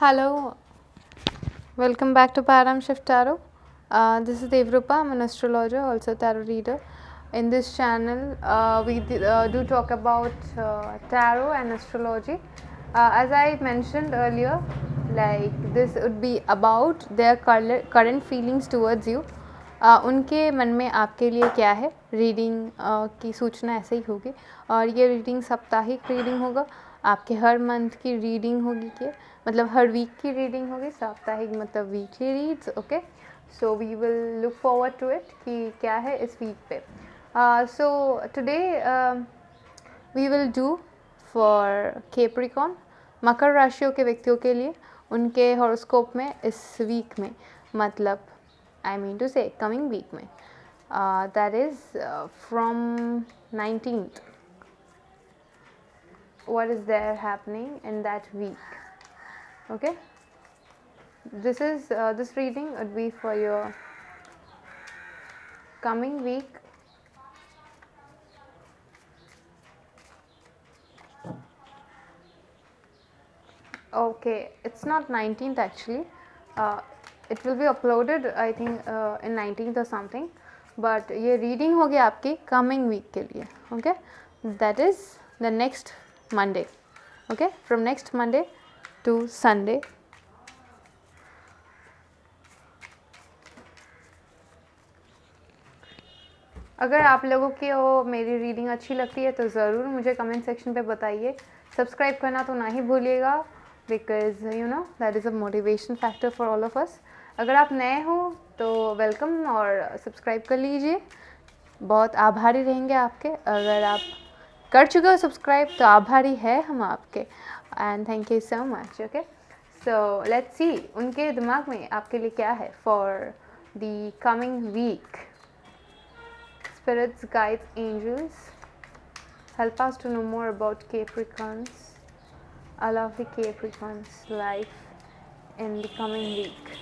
Hello, welcome back to Paradigm Shift Tarot. This is Devrupa. I'm an astrologer, also tarot reader. In this channel, we do talk about tarot and astrology. As I mentioned earlier, like this would be about their current feelings towards you. उनके मन में आपके लिए क्या है, reading की सूचना ऐसे ही होगी. और ये रीडिंग साप्ताहिक रीडिंग होगा. आपके हर मंथ की रीडिंग होगी कि मतलब हर वीक की रीडिंग होगी. साप्ताहिक मतलब weekly reads. Okay, so we will look forward to it कि क्या है इस वीक पे. So today we will do for Capricorn, मकर राशियों के व्यक्तियों के लिए उनके हॉरोस्कोप में इस वीक में, मतलब I mean to say coming week में, that is from 19th. What is there happening in that week? Okay, this reading would be for your coming week. Okay, it's not 19th actually. It will be uploaded I think in 19th or something, but ये reading होगी आपकी coming week के लिए. Okay, that is the next Monday. Okay, from next Monday to Sunday. अगर आप लोगों की वो मेरी रीडिंग अच्छी लगती है तो ज़रूर मुझे कमेंट सेक्शन पे बताइए. सब्सक्राइब करना तो ना ही भूलिएगा, because you know that is a motivation factor for all of us. अगर आप नए हो तो वेलकम और सब्सक्राइब कर लीजिए. बहुत आभारी रहेंगे आपके. अगर आप कर चुके हो सब्सक्राइब तो आभारी है हम आपके. And thank you so much. Okay, so let's see उनके दिमाग में आपके लिए क्या है for the coming week. Spirits, guides, angels, help us to know more about Capricorns, a lovely Capricorn's life in the coming week.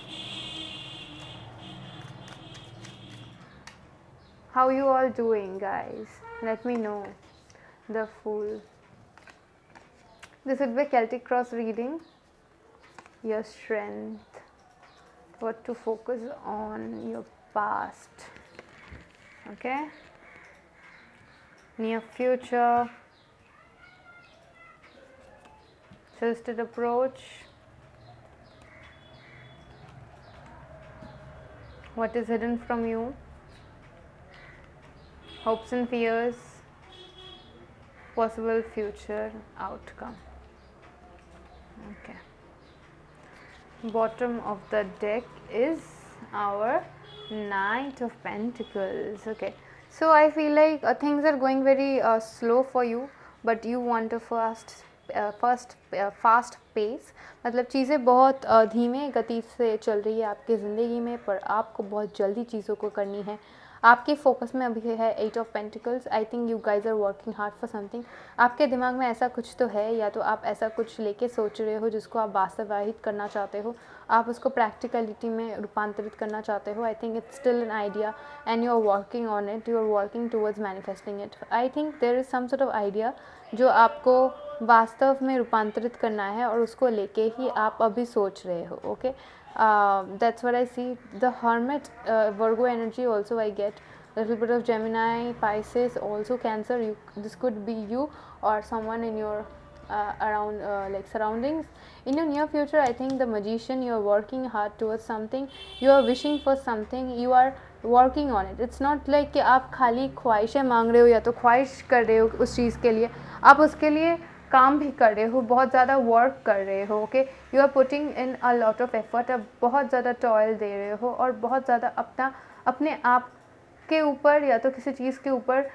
How you all doing, guys? Let me know. The Fool. This would be Celtic Cross reading. Your strength, what to focus on, your past. Okay, near future, trusted approach, what is hidden from you, hopes and fears, possible future outcome. Okay, bottom of the deck is our Knight of Pentacles. Okay, so I feel like things are going very slow for you, but you want a fast pace. मतलब चीज़ें बहुत धीमे गति से चल रही है आपकी ज़िंदगी में, पर आपको बहुत जल्दी चीज़ों को करनी है. आपके फोकस में अभी है 8 of pentacles. I think you guys are working hard for something. आपके दिमाग में ऐसा कुछ तो है, या तो आप ऐसा कुछ लेके सोच रहे हो जिसको आप वास्तवायित करना चाहते हो, आप उसको प्रैक्टिकलिटी में रूपांतरित करना चाहते हो. I think it's still an idea and you are working on it, you are working towards manifesting it. I think there is some sort of idea जो आपको वास्तव में रूपांतरित करना है, और उसको लेके ही आप अभी सोच रहे हो. Okay, that's what I see. The Hermit, Virgo energy also I get. A little bit of Gemini, Pisces, also Cancer. This could be you or someone in your around like surroundings. In your near future, I think the Magician, you are working hard towards something. You are wishing for something. You are working on it. It's not like कि आप खाली ख्वाहिशें मांग रहे हो या तो ख्वाहिश कर रहे हो उस चीज़ के लिए. आप उसके लिए काम भी कर रहे हो, बहुत ज़्यादा वर्क कर रहे हो. Okay, you are putting in a lot of effort. आप बहुत ज़्यादा टॉयल दे रहे हो और बहुत ज़्यादा अपने आप के ऊपर या तो किसी चीज़ के ऊपर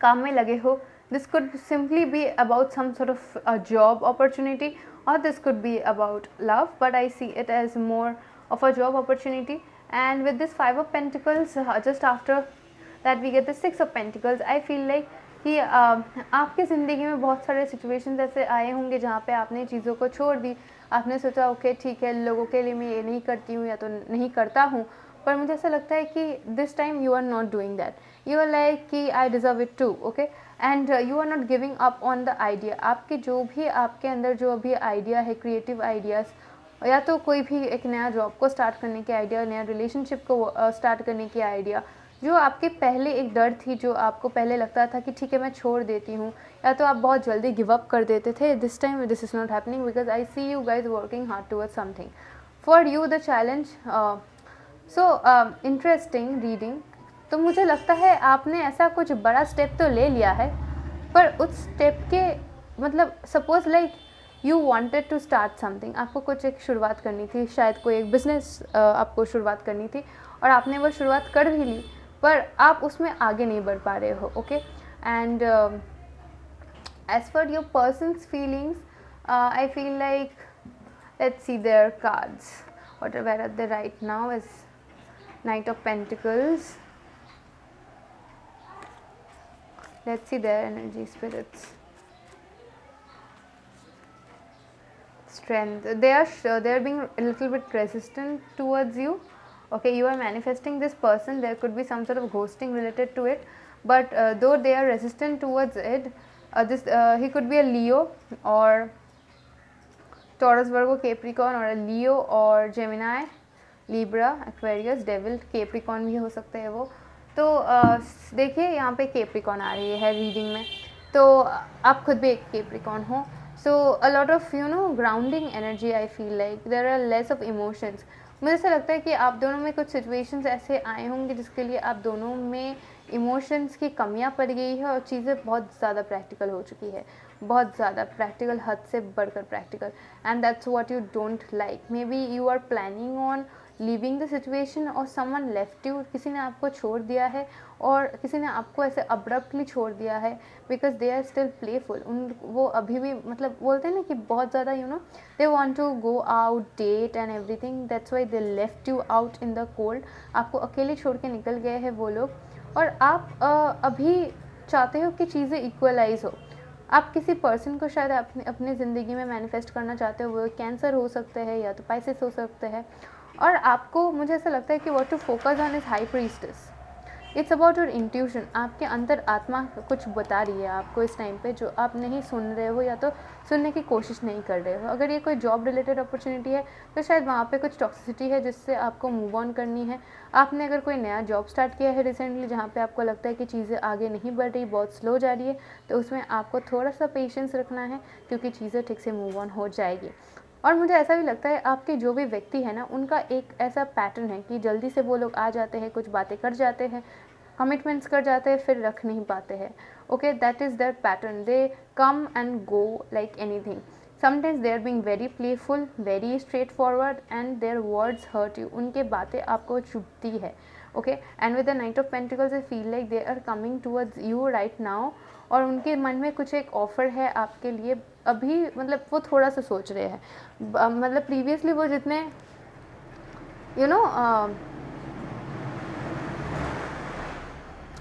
काम में लगे हो. This could simply be about some sort of a job opportunity, और this could be about love, but I see it as more of a job opportunity. And with this 5 of pentacles, just after that we get the 6 of pentacles. I feel like कि आपकी ज़िंदगी में बहुत सारे situations ऐसे आए होंगे जहाँ पे आपने चीज़ों को छोड़ दी. आपने सोचा ओके ठीक है, लोगों के लिए मैं ये नहीं करती हूँ या तो नहीं करता हूँ, पर मुझे ऐसा लगता है कि this time you are not doing that. You are like कि I deserve it too. Okay, and you are not giving up on the idea. आपके जो भी आपके अंदर जो अभी आइडिया है, क्रिएटिव आइडियाज़, या तो कोई भी एक नया जॉब को स्टार्ट करने के आइडिया, नया रिलेशनशिप को स्टार्ट करने की आइडिया, जो आपके पहले एक डर थी, जो आपको पहले लगता था कि ठीक है मैं छोड़ देती हूँ, या तो आप बहुत जल्दी गिव अप कर देते थे, this time this is not happening because I see you guys working hard towards something for you the challenge. So interesting reading. तो मुझे लगता है आपने ऐसा कुछ बड़ा स्टेप तो ले लिया है, पर उस स्टेप के मतलब suppose like you wanted to start something, आपको कुछ एक शुरुआत करनी थी, शायद कोई एक बिजनेस आपको शुरुआत करनी थी और आपने वो शुरुआत कर भी ली, पर आप उसमें आगे नहीं बढ़ पा रहे हो। Okay, and as for your person's feelings, I feel like let's see their cards, whatever are they right now is Knight of Pentacles. Let's see their energy, spirits. Strength. They are being a little bit resistant towards you. Okay, you are manifesting this person. There could be some sort of ghosting related to it, but though they are resistant towards it, he could be a Leo or Taurus, Virgo, Capricorn, or a Leo or Gemini, Libra, Aquarius, Devil, Capricorn भी हो सकते हैं वो। तो देखिए यहाँ पे Capricorn आ रही है रीडिंग में, तो आप खुद भी एक कैप्रिकॉन हो। So a lot of you know grounding energy, I feel like there are less of emotions. मुझे ऐसा लगता है कि आप दोनों में कुछ सिचुएशंस ऐसे आए होंगे जिसके लिए आप दोनों में इमोशंस की कमियां पड़ गई है और चीज़ें बहुत ज़्यादा प्रैक्टिकल हो चुकी है, बहुत ज़्यादा प्रैक्टिकल, हद से बढ़कर practical, and that's what you don't like. Maybe you are planning on leaving the situation और समवन लेफ्ट यू, किसी ने आपको छोड़ दिया है और किसी ने आपको ऐसे अब्रप्टली छोड़ दिया है because they are still playful. वो अभी भी मतलब बोलते हैं ना कि बहुत ज़्यादा you know they want to go out, date and everything, that's why they left you out in the cold. आपको अकेले छोड़ के निकल गए हैं वो लोग, और आप अभी चाहते हो कि चीज़ें इक्वलाइज हो। आप किसी पर्सन को शायद अपनी ज़िंदगी में मैनिफेस्ट करना चाहते हो, वो कैंसर हो सकते हैं या तो पाइसेस हो सकते हैं, और आपको मुझे ऐसा लगता है कि what to focus on is high priestess. It's about your intuition. आपके अंदर आत्मा कुछ बता रही है आपको इस टाइम पे, जो आप नहीं सुन रहे हो या तो सुनने की कोशिश नहीं कर रहे हो। अगर ये कोई जॉब रिलेटेड अपॉर्चुनिटी है तो शायद वहाँ पे कुछ टॉक्सिसिटी है जिससे आपको मूव ऑन करनी है। आपने अगर कोई नया जॉब स्टार्ट किया है रिसेंटली जहाँ पे आपको लगता है कि चीज़ें आगे नहीं बढ़ रही, बहुत स्लो जा रही है, तो उसमें आपको थोड़ा सा पेशेंस रखना है क्योंकि चीज़ें ठीक से मूव ऑन हो जाएगी। और मुझे ऐसा भी लगता है आपके जो भी व्यक्ति है ना, उनका एक ऐसा पैटर्न है कि जल्दी से वो लोग आ जाते हैं, कुछ बातें कर जाते हैं, कमिटमेंट्स कर जाते हैं, फिर रख नहीं पाते हैं। Okay, that is their pattern. They come and go like anything. Sometimes they are being very playful, very straightforward, and their words hurt you. उनके बातें आपको चुभती है। Okay, and with the knight of pentacles I feel like they are coming towards you right now, और उनके मन में कुछ एक ऑफ़र है आपके लिए अभी, मतलब वो थोड़ा सा सोच रहे हैं। मतलब प्रीवियसली वो जितने यू नो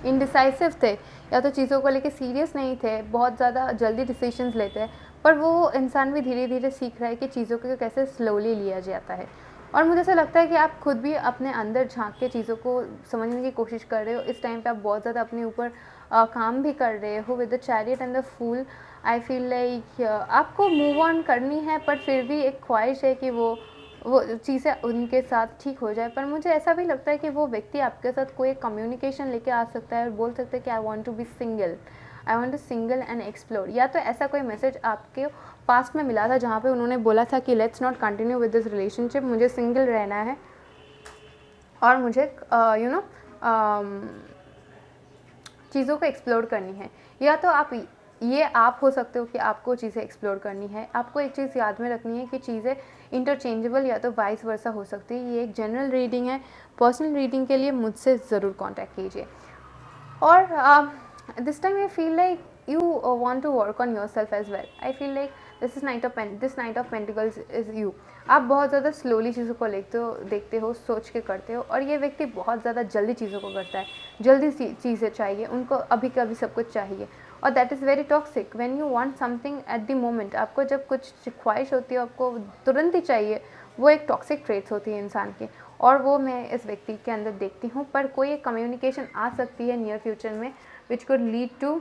इनडिसाइसिव थे या तो चीज़ों को लेके सीरियस नहीं थे, बहुत ज़्यादा जल्दी डिसीजंस लेते हैं, पर वो इंसान भी धीरे धीरे सीख रहा है कि चीज़ों को कैसे स्लोली लिया जाता है। और मुझे ऐसा लगता है कि आप खुद भी अपने अंदर झांक के चीज़ों को समझने की कोशिश कर रहे हो। इस टाइम पे आप बहुत ज़्यादा अपने ऊपर काम भी कर रहे हो। With the chariot and the fool I feel like आपको मूव ऑन करनी है, पर फिर भी एक ख्वाहिश है कि वो चीज़ें उनके साथ ठीक हो जाए। पर मुझे ऐसा भी लगता है कि वो व्यक्ति आपके साथ कोई कम्युनिकेशन लेके आ सकता है और बोल सकता है कि I want to be single, I want to single and explore. या तो ऐसा कोई मैसेज आपके पास्ट में मिला था जहाँ पे उन्होंने बोला था कि let's not continue with this relationship, मुझे सिंगल रहना है और मुझे यू नो चीज़ों को एक्सप्लोर करनी है। या तो आप हो सकते हो कि आपको चीज़ें एक्सप्लोर करनी है। आपको एक चीज़ याद में रखनी है कि चीज़ें इंटरचेंजेबल या तो वाइस वर्सा हो सकती है। ये एक जनरल रीडिंग है। पर्सनल रीडिंग के लिए मुझसे ज़रूर कांटेक्ट कीजिए। और this time I feel like you want to work on yourself as well. I feel like this Knight of Pentacles is you. आप बहुत ज़्यादा स्लोली चीज़ों को देखते हो, सोच के करते हो, और ये व्यक्ति बहुत ज़्यादा जल्दी चीज़ों को करता है। जल्दी चीज़ें चाहिए उनको, अभी का अभी सब कुछ चाहिए, और that is very toxic. When you want something at the moment, आपको जब कुछ ख्वाहिश होती है आपको तुरंत ही चाहिए, वो एक टॉक्सिक ट्रेट्स होती है इंसान की, और वो मैं इस व्यक्ति के अंदर देखती हूँ। पर कोई एक कम्युनिकेशन आ सकती है नियर फ्यूचर में which could lead to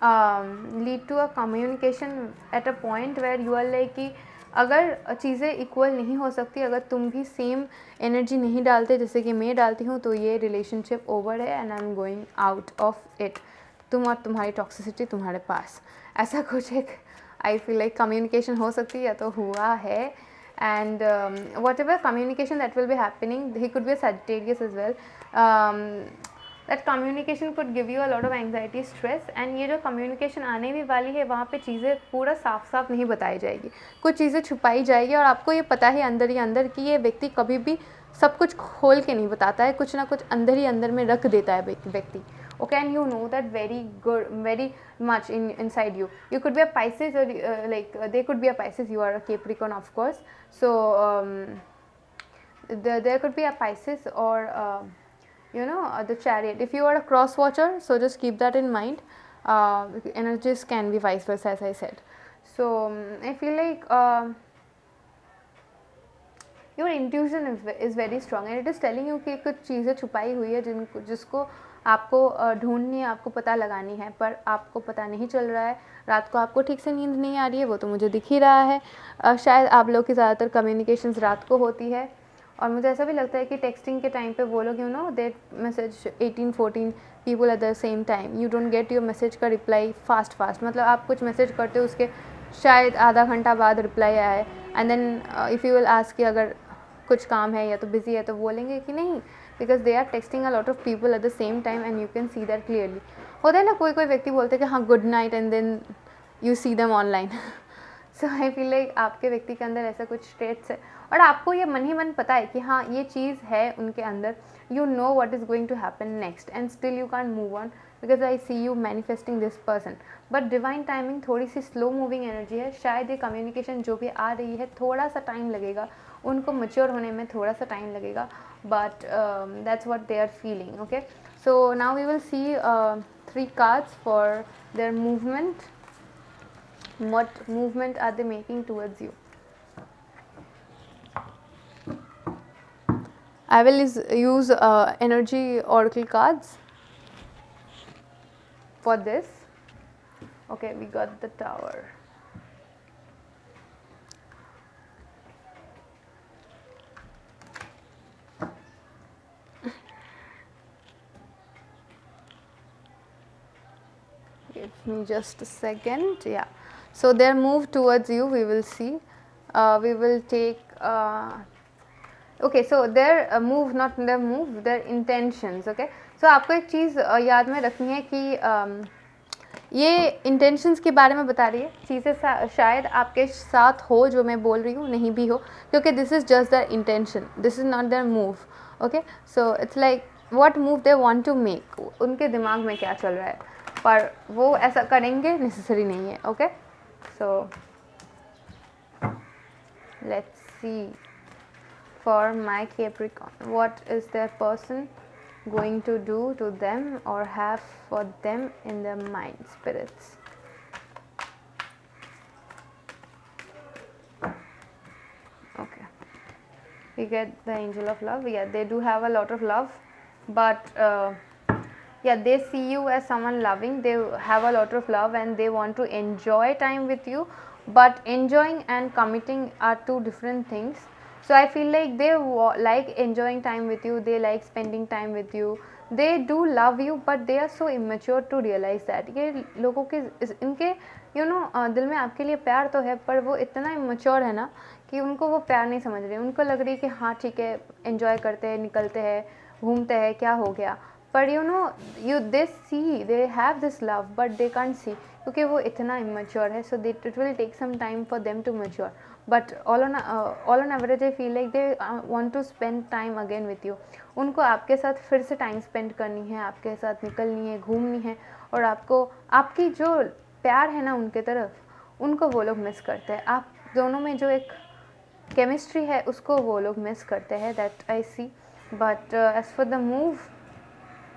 lead to a communication at a point where you are like कि अगर चीज़ें इक्वल नहीं हो सकती, अगर तुम भी सेम एनर्जी नहीं डालते जैसे कि मैं डालती हूँ, तो ये रिलेशनशिप ओवर है and I am going out of it. तुम और तुम्हारी टॉक्सिसिटी तुम्हारे पास, ऐसा कुछ एक आई फील लाइक कम्युनिकेशन हो सकती है या तो हुआ है। And whatever communication that will be happening, he could be a Sagittarius as well, that communication could give you a lot of anxiety stress. And ये जो कम्युनिकेशन आने भी वाली है वहाँ पे चीज़ें पूरा साफ साफ नहीं बताई जाएगी, कुछ चीज़ें छुपाई जाएगी और आपको ये पता है अंदर ही अंदर कि ये व्यक्ति कभी भी सब कुछ खोल के नहीं बताता है, कुछ ना कुछ अंदर ही अंदर में रख देता है व्यक्ति। Okay, and you know that very much inside you. You could be a Pisces, or they could be a Pisces. You are a Capricorn, of course. So there could be a Pisces or the Chariot. If you are a cross watcher, so just keep that in mind. Energies can be vice versa, as I said. So I feel like your intuition is very strong and it is telling you कि कुछ चीज़ें छुपाई हुई है जिसको आपको ढूंढनी है, आपको पता लगानी है, पर आपको पता नहीं चल रहा है। रात को आपको ठीक से नींद नहीं आ रही है, वो तो मुझे दिख ही रहा है। शायद आप लोग की ज़्यादातर कम्युनिकेशंस रात को होती है और मुझे ऐसा भी लगता है कि टेक्सटिंग के टाइम पे वो लोग they message 18-14 people at the same time, you don't get your message का रिप्लाई फास्ट, मतलब आप कुछ मैसेज करते हो उसके शायद आधा घंटा बाद रिप्लाई आए and then if you will ask कि अगर कुछ काम है या तो बिजी है तो बोलेंगे कि नहीं, because they are texting a lot of people at the same time and you can see that clearly. होता है ना, कोई व्यक्ति बोलते हैं कि हाँ good night and then you see them online. So I feel like आपके व्यक्ति के अंदर ऐसा कुछ स्टेट्स है और आपको ये मन ही मन पता है कि हाँ ये चीज़ है उनके अंदर, you know what is going to happen next and still you can move on because I see you manifesting this person. But divine timing थोड़ी सी स्लो मूविंग एनर्जी है, शायद ये कम्युनिकेशन जो भी आ रही है थोड़ा सा टाइम लगेगा, उनको मैच्योर होने में थोड़ा सा टाइम लगेगा, but that's what they are feeling. Okay, so now we will see 3 cards for their movement. What movement are they making towards you? I will use energy oracle cards for this. Okay, we got the Tower. Give me just a second. Yeah, so their move towards you, we will see. We will take okay, so their move, not their move, their intentions. Okay, so आपको एक चीज़ याद में रखनी है कि ये intentions के बारे में बता रही है, चीज़ें शायद आपके साथ हो जो मैं बोल रही हूँ, नहीं भी हो, क्योंकि this is just their intention, this is not their move. Okay, so it's like what move they want to make, उनके दिमाग में क्या चल रहा है, पर वो ऐसा करेंगे नेसेसरी नहीं है। Okay, so let's C for my Capricorn, what is their person going to do to them or have for them in their mind, spirits. Okay, we get the Angel of Love. Yeah, they do have a lot of love, but yeah, they see you as someone loving, they have a lot of love and they want to enjoy time with you, but enjoying and committing are two different things. So I feel like they like enjoying time with you, they like spending time with you, they do love you, but they are so immature to realize that ये लोगों के इनके दिल में आपके लिए प्यार तो है, पर वो इतना इमेच्योर है ना कि उनको वो प्यार नहीं समझ रहे, उनको लग रही है कि हाँ ठीक है, एंजॉय करते हैं, निकलते हैं, घूमते हैं, क्या हो गया, पर they see they have this love but they can't see, क्योंकि वो इतना इमेच्योर है। So it will take some time for them to mature, but all on average I feel like they want to spend time again with you. उनको आपके साथ फिर से time spend करनी है, आपके साथ निकलनी है, घूमनी है, और आपको आपकी जो प्यार है ना उनके तरफ, उनको वो लोग मिस करते हैं। आप दोनों में जो एक केमिस्ट्री है उसको वो लोग मिस करते हैं, that I see. But as for the move,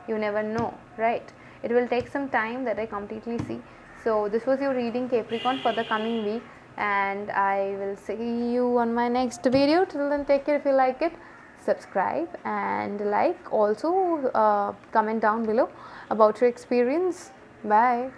you never know, right? It will take some time, that I completely see. So this was your reading, Capricorn, for the coming week, and I will see you on my next video. Till then, take care. If you like it, subscribe and like. Also comment down below about your experience. Bye.